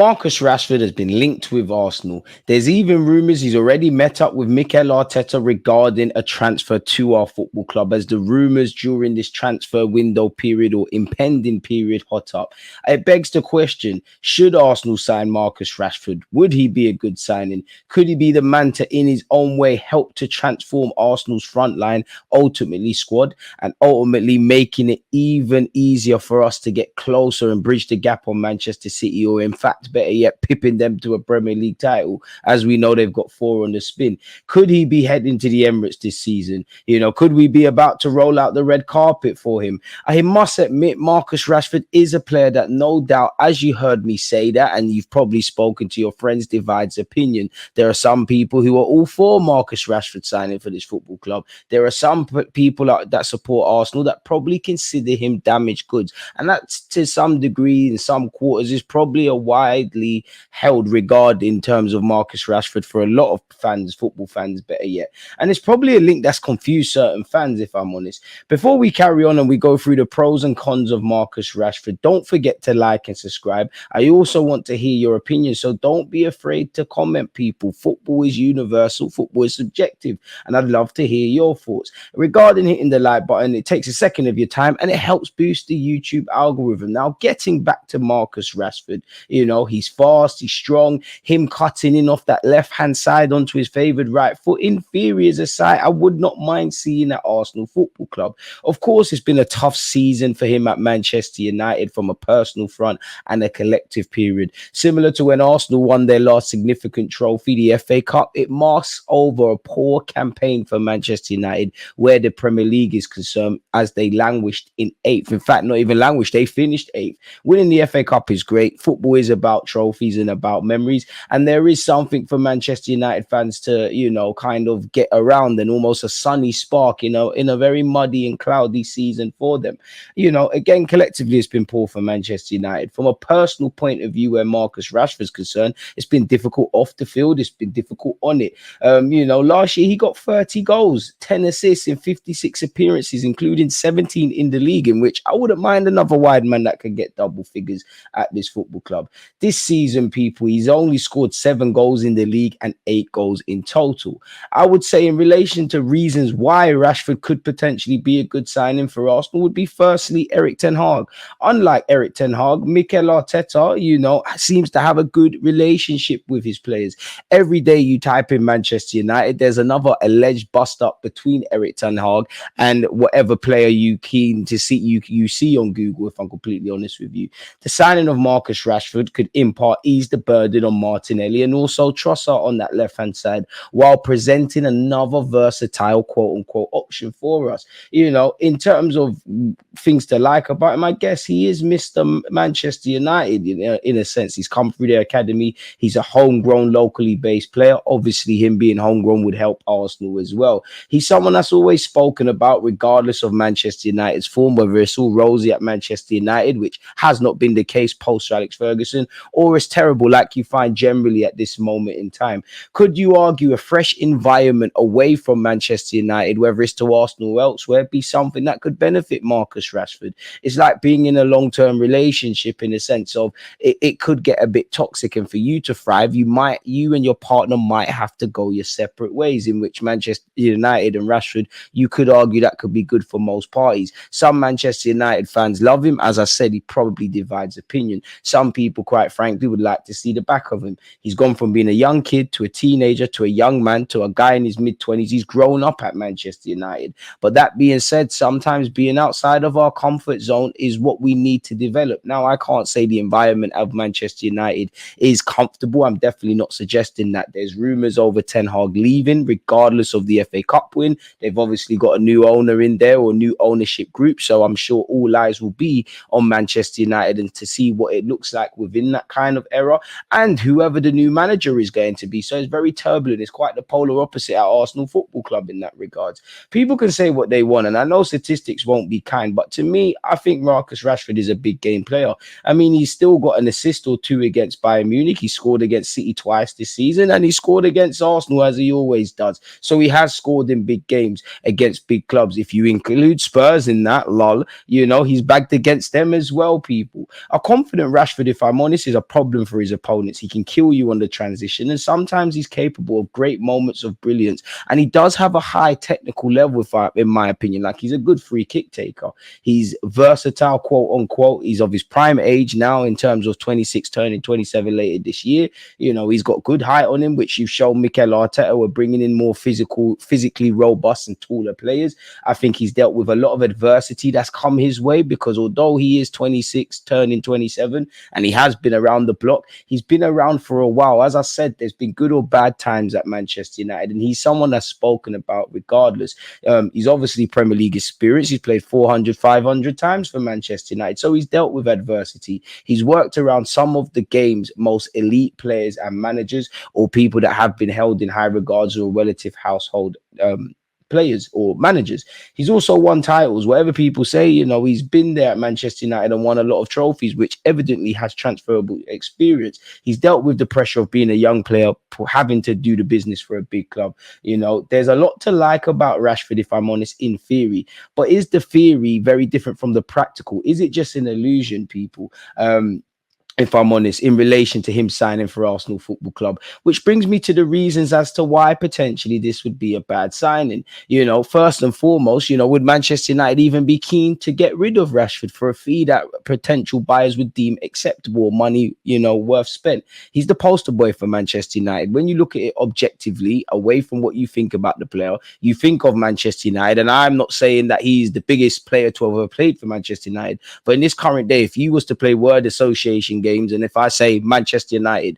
Marcus Rashford has been linked with Arsenal. There's even rumours he's already met up with Mikel Arteta regarding a transfer to our football club, as the rumours during this transfer window period or impending period hot up. It begs the question, should Arsenal sign Marcus Rashford? Would he be a good signing? Could he be the man to, in his own way, help to transform Arsenal's front line, ultimately squad, and ultimately making it even easier for us to get closer and bridge the gap on Manchester City, or in fact, better yet, pipping them to a Premier League title, as we know they've got 4 on the spin? Could he be heading to the Emirates this season? Could we be about to roll out the red carpet for him? I must admit, Marcus Rashford is a player that, no doubt, as you heard me say that, and you've probably spoken to your friends, divides opinion. There are some people who are all for Marcus Rashford signing for this football club. There are some people that support Arsenal that probably consider him damaged goods. And that, to some degree, in some quarters, is probably a widely held regard in terms of Marcus Rashford for a lot of fans, football fans, better yet. And it's probably a link that's confused certain fans, if I'm honest. Before we carry on and we go through the pros and cons of Marcus Rashford, don't forget to like and subscribe. I also want to hear your opinion, so don't be afraid to comment, people. Football is universal, football is subjective, and I'd love to hear your thoughts. Regarding hitting the like button, it takes a second of your time and it helps boost the YouTube algorithm. Now, getting back to Marcus Rashford, he's fast, he's strong. Him cutting in off that left-hand side onto his favoured right foot, in theory, as a sight I would not mind seeing at Arsenal Football Club. Of course, it's been a tough season for him at Manchester United from a personal front and a collective period. Similar to when Arsenal won their last significant trophy, the FA Cup, it masks over a poor campaign for Manchester United where the Premier League is concerned, as they languished in 8th. In fact, not even languished, they finished 8th. Winning the FA Cup is great. Football is about trophies and about memories, and there is something for Manchester United fans to, kind of get around, and almost a sunny spark, in a very muddy and cloudy season for them. Again, collectively, it's been poor for Manchester United. From a personal point of view, where Marcus Rashford's concerned, it's been difficult off the field, it's been difficult on it. Last year he got 30 goals, 10 assists in 56 appearances, including 17 in the league, in which I wouldn't mind another wide man that could get double figures at this football club. This season, people, he's only scored 7 goals in the league and 8 goals in total. I would say, in relation to reasons why Rashford could potentially be a good signing for Arsenal, would be firstly Erik ten Hag. Unlike Erik ten Hag, Mikel Arteta, seems to have a good relationship with his players. Every day you type in Manchester United, there's another alleged bust up between Erik ten Hag and whatever player you keen to see you see on Google, if I'm completely honest with you. The signing of Marcus Rashford could in part ease the burden on Martinelli and also Trossard on that left-hand side, while presenting another versatile quote-unquote option for us. In terms of things to like about him, I guess he is Mr. Manchester United, in a sense. He's come through their academy. He's a homegrown, locally based player. Obviously, him being homegrown would help Arsenal as well. He's someone that's always spoken about, regardless of Manchester United's form, whether it's all rosy at Manchester United, which has not been the case post Alex Ferguson, or it's terrible like you find generally at this moment in time. Could you argue a fresh environment away from Manchester United, whether it's to Arsenal or elsewhere, be something that could benefit Marcus Rashford? It's like being in a long-term relationship, in a sense of it could get a bit toxic, and for you to thrive, you and your partner might have to go your separate ways, in which Manchester United and Rashford, you could argue that could be good for most parties. Some Manchester United fans love him. As I said, he probably divides opinion. Some people, quite frankly, would like to see the back of him. He's gone from being a young kid to a teenager to a young man to a guy in his mid-20s. He's grown up at Manchester United. But that being said, sometimes being outside of our comfort zone is what we need to develop. Now, I can't say the environment of Manchester United is comfortable. I'm definitely not suggesting that. There's rumours over Ten Hag leaving, regardless of the FA Cup win. They've obviously got a new owner in there, or new ownership group, so I'm sure all eyes will be on Manchester United and to see what it looks like within that kind of era, and whoever the new manager is going to be. So it's very turbulent. It's quite the polar opposite at Arsenal Football Club in that regard. People can say what they want, and I know statistics won't be kind, but to me, I think Marcus Rashford is a big game player. I mean, he's still got an assist or two against Bayern Munich. He scored against City twice this season, and he scored against Arsenal, as he always does. So he has scored in big games against big clubs. If you include Spurs in that, lol, he's bagged against them as well, people. A confident Rashford, if I'm honest, is a problem for his opponents. He can kill you on the transition, and sometimes he's capable of great moments of brilliance. And he does have a high technical level, if in my opinion. Like, he's a good free kick taker. He's versatile, quote unquote. He's of his prime age now in terms of 26, turning 27 later this year. You know, he's got good height on him, which you've shown Mikel Arteta. We're bringing in more physically robust and taller players. I think he's dealt with a lot of adversity that's come his way, because although he is 26, turning 27, and he has been around the block, he's been around for a while. As I said, there's been good or bad times at Manchester United, and he's someone that's spoken about regardless. He's obviously Premier League experience. He's played 400, 500 times for Manchester United, so he's dealt with adversity. He's worked around some of the game's most elite players and managers, or people that have been held in high regards or relative household players or managers. He's also won titles. Whatever people say, you know, he's been there at Manchester United and won a lot of trophies, which evidently has transferable experience. He's dealt with the pressure of being a young player, having to do the business for a big club. You know, there's a lot to like about Rashford, if I'm honest, in theory. But is the theory very different from the practical? Is it just an illusion, people? If I'm honest, in relation to him signing for Arsenal Football Club, which brings me to the reasons as to why potentially this would be a bad signing. You know, first and foremost, you know, would Manchester United even be keen to get rid of Rashford for a fee that potential buyers would deem acceptable, money, you know, worth spent? He's the poster boy for Manchester United. When you look at it objectively, away from what you think about the player, you think of Manchester United. And I'm not saying that he's the biggest player to have ever played for Manchester United, but in this current day, if you was to play word association games, and if I say Manchester United,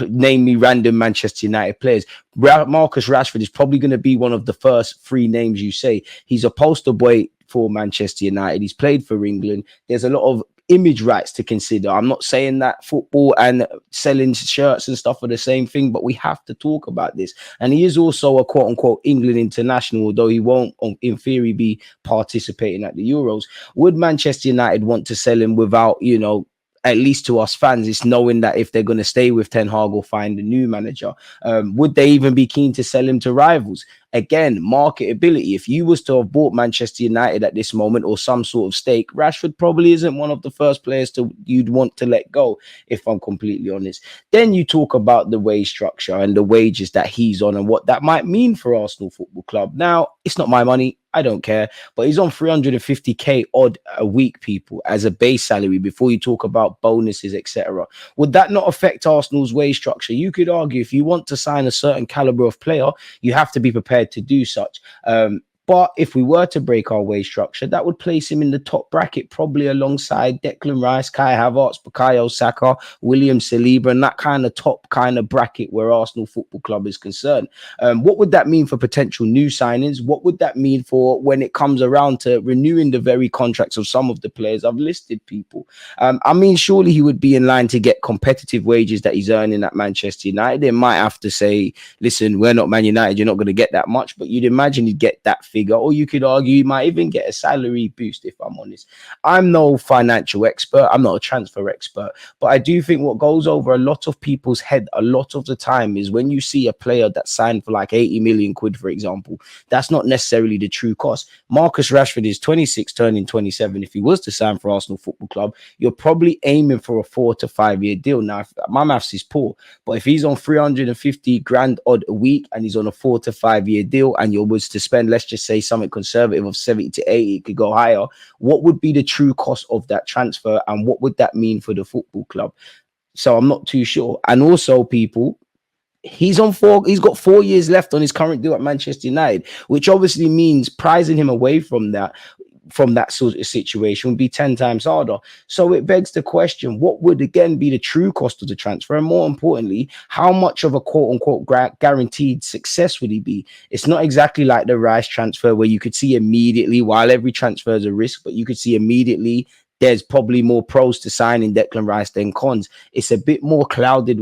name me random Manchester United players, Marcus Rashford is probably going to be one of the first three names you say. He's a poster boy for Manchester United. He's played for England. There's a lot of image rights to consider. I'm not saying that football and selling shirts and stuff are the same thing, but we have to talk about this. And he is also a quote unquote England international, although he won't in theory be participating at the Euros. Would Manchester United want to sell him without, you know, at least to us fans, it's knowing that if they're going to stay with Ten Hag or find a new manager, would they even be keen to sell him to rivals? Again, marketability. If you was to have bought Manchester United at this moment or some sort of stake, Rashford probably isn't one of the first players you'd want to let go, if I'm completely honest. Then you talk about the wage structure and the wages that he's on and what that might mean for Arsenal Football Club. Now, it's not my money. I don't care, but he's on 350k odd a week, people, as a base salary before you talk about bonuses, etc. Would that not affect Arsenal's wage structure? You could argue if you want to sign a certain caliber of player, you have to be prepared to do such. But if we were to break our wage structure, that would place him in the top bracket, probably alongside Declan Rice, Kai Havertz, Bukayo Saka, William Saliba, and that kind of top kind of bracket where Arsenal Football Club is concerned. What would that mean for potential new signings? What would that mean for when it comes around to renewing the very contracts of some of the players I've listed, people? I mean, surely he would be in line to get competitive wages that he's earning at Manchester United. They might have to say, listen, we're not Man United, you're not going to get that much, but you'd imagine he'd get that figure. Or you could argue he might even get a salary boost, if I'm honest. I'm no financial expert. I'm not a transfer expert. But I do think what goes over a lot of people's head a lot of the time is when you see a player that's signed for like 80 million quid, for example, that's not necessarily the true cost. Marcus Rashford is 26, turning 27. If he was to sign for Arsenal Football Club, you're probably aiming for a 4 to 5 year deal. Now, my maths is poor, but if he's on 350 grand odd a week and he's on a 4 to 5 year deal and you was to spend, let's just say something conservative of 70 to 80, it could go higher. What would be the true cost of that transfer and what would that mean for the football club? So I'm not too sure. And also, people, he's got 4 years left on his current deal at Manchester United, which obviously means prizing him away from that sort of situation would be 10 times harder. So it begs the question, what would again be the true cost of the transfer? And more importantly, how much of a quote unquote guaranteed success would he be? It's not exactly like the Rice transfer where you could see immediately, while every transfer is a risk, but you could see immediately there's probably more pros to signing Declan Rice than cons. It's a bit more clouded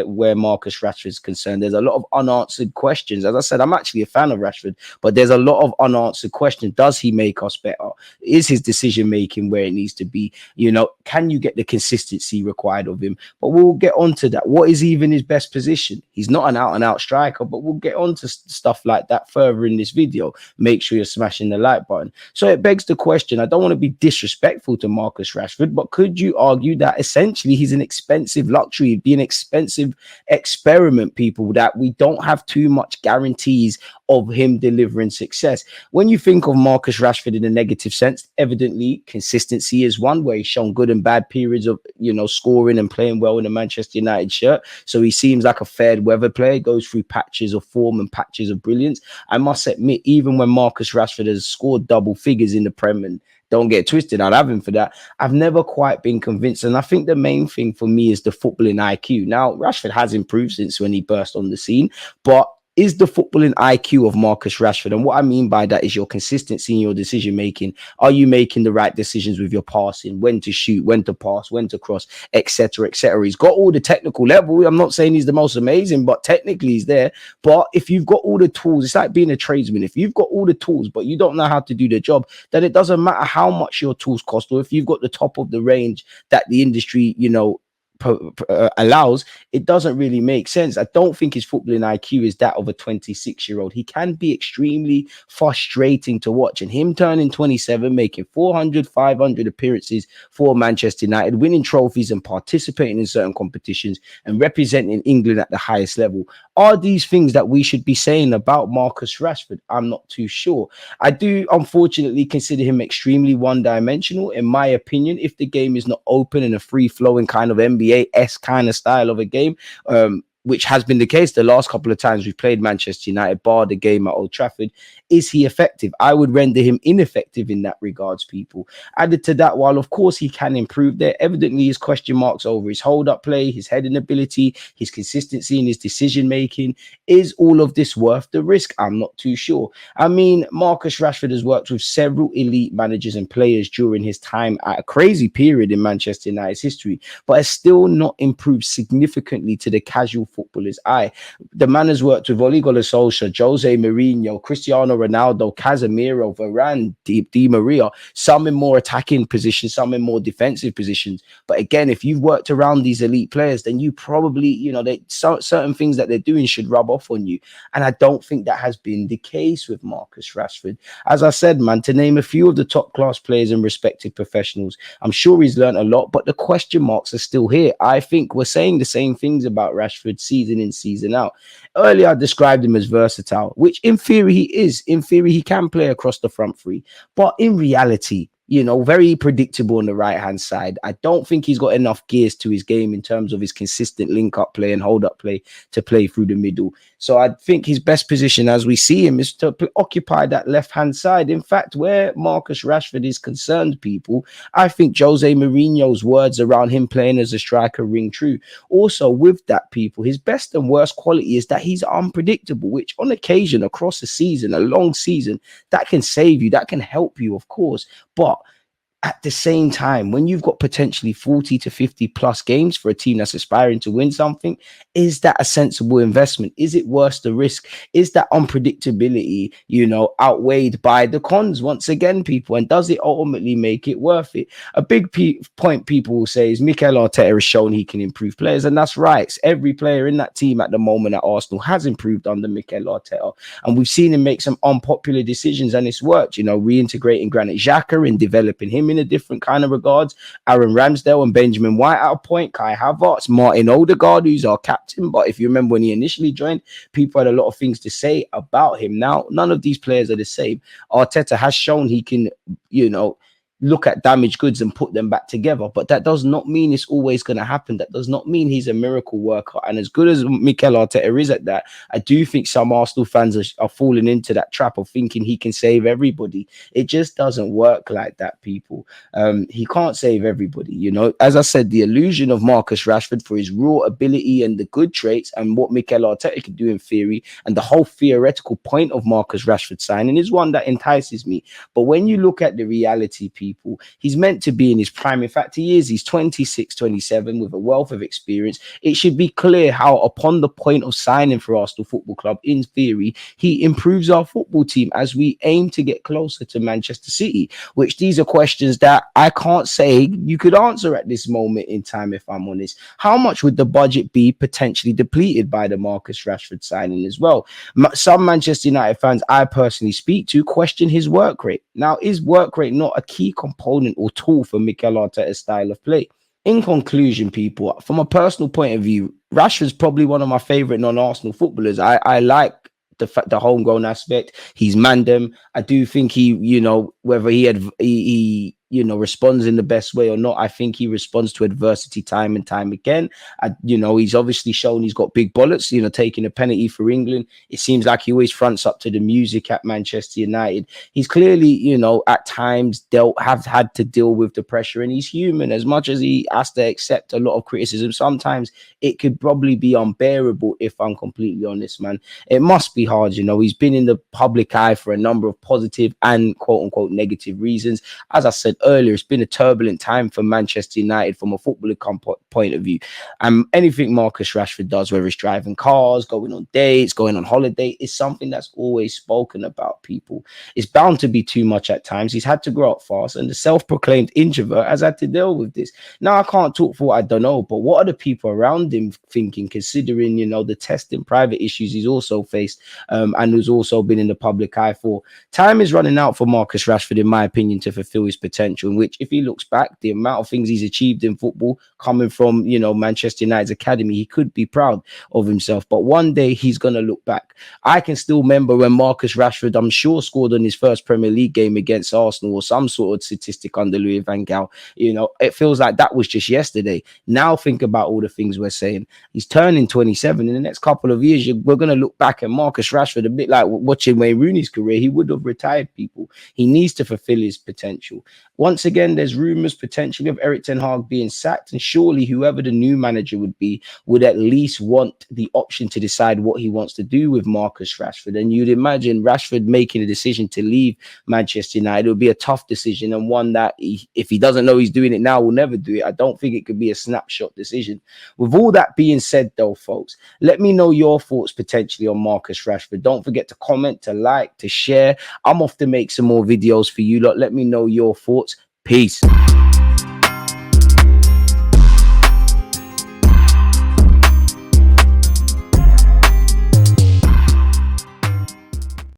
where Marcus Rashford is concerned. There's a lot of unanswered questions. As I said, I'm actually a fan of Rashford, but there's a lot of unanswered questions. Does he make us better? Is his decision making where it needs to be? You know, can you get the consistency required of him? But we'll get onto that. What is even his best position? He's not an out and out striker, but we'll get onto stuff like that further in this video. Make sure you're smashing the like button. So it begs the question. I don't want to be disrespectful to Marcus Rashford, but could you argue that essentially he's an expensive luxury, he'd be an expensive experiment, people, that we don't have too much guarantees of him delivering success? When you think of Marcus Rashford in a negative sense, evidently consistency is one way. He's shown good and bad periods of, scoring and playing well in a Manchester United shirt. So he seems like a fair weather player, goes through patches of form and patches of brilliance. I must admit, even when Marcus Rashford has scored double figures in the Prem, and don't get twisted, I'd have him for that, I've never quite been convinced. And I think the main thing for me is the footballing IQ. Now, Rashford has improved since when he burst on the scene, but is the footballing IQ of Marcus Rashford. And what I mean by that is your consistency in your decision making. Are you making the right decisions with your passing, when to shoot, when to pass, when to cross, etc., etc.? He's got all the technical level. I'm not saying he's the most amazing, but technically he's there. But if you've got all the tools, it's like being a tradesman. If you've got all the tools, but you don't know how to do the job, then it doesn't matter how much your tools cost, or if you've got the top of the range that the industry, allows, it doesn't really make sense. I don't think his footballing IQ is that of a 26-year-old. He can be extremely frustrating to watch, and him turning 27, making 400, 500 appearances for Manchester United, winning trophies and participating in certain competitions and representing England at the highest level. Are these things that we should be saying about Marcus Rashford? I'm not too sure. I do unfortunately consider him extremely one-dimensional, in my opinion. If the game is not open and a free-flowing kind of NBA-esque kind of style of a game, which has been the case the last couple of times we've played Manchester United, bar the game at Old Trafford, is he effective? I would render him ineffective in that regards, people. Added to that, while of course he can improve, there evidently is question marks over his hold-up play, his heading ability, his consistency in his decision-making. Is all of this worth the risk? I'm not too sure. I mean, Marcus Rashford has worked with several elite managers and players during his time at a crazy period in Manchester United's history, but has still not improved significantly to the casual footballer's eye. The man has worked with Ole Gunnar Solskjaer, Jose Mourinho, Cristiano Ronaldo, Casemiro, Varane, Di Maria, some in more attacking positions, some in more defensive positions. But again, if you've worked around these elite players, then you probably, certain things that they're doing should rub off on you. And I don't think that has been the case with Marcus Rashford. As I said, man, to name a few of the top class players and respected professionals, I'm sure he's learned a lot, but the question marks are still here. I think we're saying the same things about Rashford season in, season out. Earlier, I described him as versatile, which in theory he is. In theory, he can play across the front three. But in reality, very predictable on the right-hand side. I don't think he's got enough gears to his game in terms of his consistent link-up play and hold-up play to play through the middle. So I think his best position as we see him is to occupy that left-hand side. In fact, where Marcus Rashford is concerned, people, I think Jose Mourinho's words around him playing as a striker ring true. Also, with that, people, his best and worst quality is that he's unpredictable, which on occasion across a season, a long season, that can save you, that can help you, of course. But at the same time, when you've got potentially 40 to 50 plus games for a team that's aspiring to win something, is that a sensible investment? Is it worth the risk? Is that unpredictability, outweighed by the cons once again, people? And does it ultimately make it worth it? A big point people will say is Mikel Arteta has shown he can improve players. And that's right. Every player in that team at the moment at Arsenal has improved under Mikel Arteta. And we've seen him make some unpopular decisions and it's worked, reintegrating Granit Xhaka and developing him in a different kind of regards. Aaron Ramsdale and Benjamin White at a point, Kai Havertz, Martin Odegaard, who's our captain. But if you remember when he initially joined, people had a lot of things to say about him. Now, none of these players are the same. Arteta has shown he can, look at damaged goods and put them back together. But that does not mean it's always going to happen. That does not mean he's a miracle worker. And as good as Mikel Arteta is at that, I do think some Arsenal fans are falling into that trap of thinking he can save everybody. It just doesn't work like that, people. He can't save everybody. As I said, the illusion of Marcus Rashford for his raw ability and the good traits and what Mikel Arteta can do in theory, and the whole theoretical point of Marcus Rashford signing is one that entices me. But when you look at the reality, people, he's meant to be in his prime. In fact, he is. He's 26, 27 with a wealth of experience. It should be clear how upon the point of signing for Arsenal Football Club, in theory, he improves our football team as we aim to get closer to Manchester City, which these are questions that I can't say you could answer at this moment in time, if I'm honest. How much would the budget be potentially depleted by the Marcus Rashford signing as well? Some Manchester United fans I personally speak to question his work rate. Now, is work rate not a key component or tool for Mikel Arteta's style of play. In conclusion, people, from a personal point of view, Rashford's probably one of my favorite non-Arsenal footballers. I like the homegrown aspect. He's mandem. I do think he, whether he responds in the best way or not, I think he responds to adversity time and time again. He's obviously shown he's got big bullets, taking a penalty for England. It seems like he always fronts up to the music at Manchester United. He's clearly, at times have had to deal with the pressure, and he's human. As much as he has to accept a lot of criticism, sometimes it could probably be unbearable, if I'm completely honest, man. It must be hard, He's been in the public eye for a number of positive and quote-unquote negative reasons. As I said earlier, it's been a turbulent time for Manchester United from a footballing point of view. Anything Marcus Rashford does, whether it's driving cars, going on dates, going on holiday, is something that's always spoken about, people. It's bound to be too much at times. He's had to grow up fast, and the self-proclaimed introvert has had to deal with this. Now, I can't talk for what I don't know, but what are the people around him thinking, considering, the testing private issues he's also faced, and who's also been in the public eye for? Time is running out for Marcus Rashford, in my opinion, to fulfill his potential, in which, if he looks back, the amount of things he's achieved in football coming from, Manchester United's academy, he could be proud of himself. But one day he's going to look back. I can still remember when Marcus Rashford, I'm sure, scored on his first Premier League game against Arsenal, or some sort of statistic under Louis van Gaal. It feels like that was just yesterday. Now think about all the things we're saying. He's turning 27. In the next couple of years, we're going to look back at Marcus Rashford a bit like watching Wayne Rooney's career. He would have retired, people. He needs to fulfill his potential. Once again, there's rumours potentially of Erik ten Hag being sacked, and surely whoever the new manager would be would at least want the option to decide what he wants to do with Marcus Rashford. And you'd imagine Rashford making a decision to leave Manchester United. It would be a tough decision, and one that if he doesn't know he's doing it now, will never do it. I don't think it could be a snapshot decision. With all that being said, though, folks, let me know your thoughts potentially on Marcus Rashford. Don't forget to comment, to like, to share. I'm off to make some more videos for you lot. Let me know your thoughts. Peace.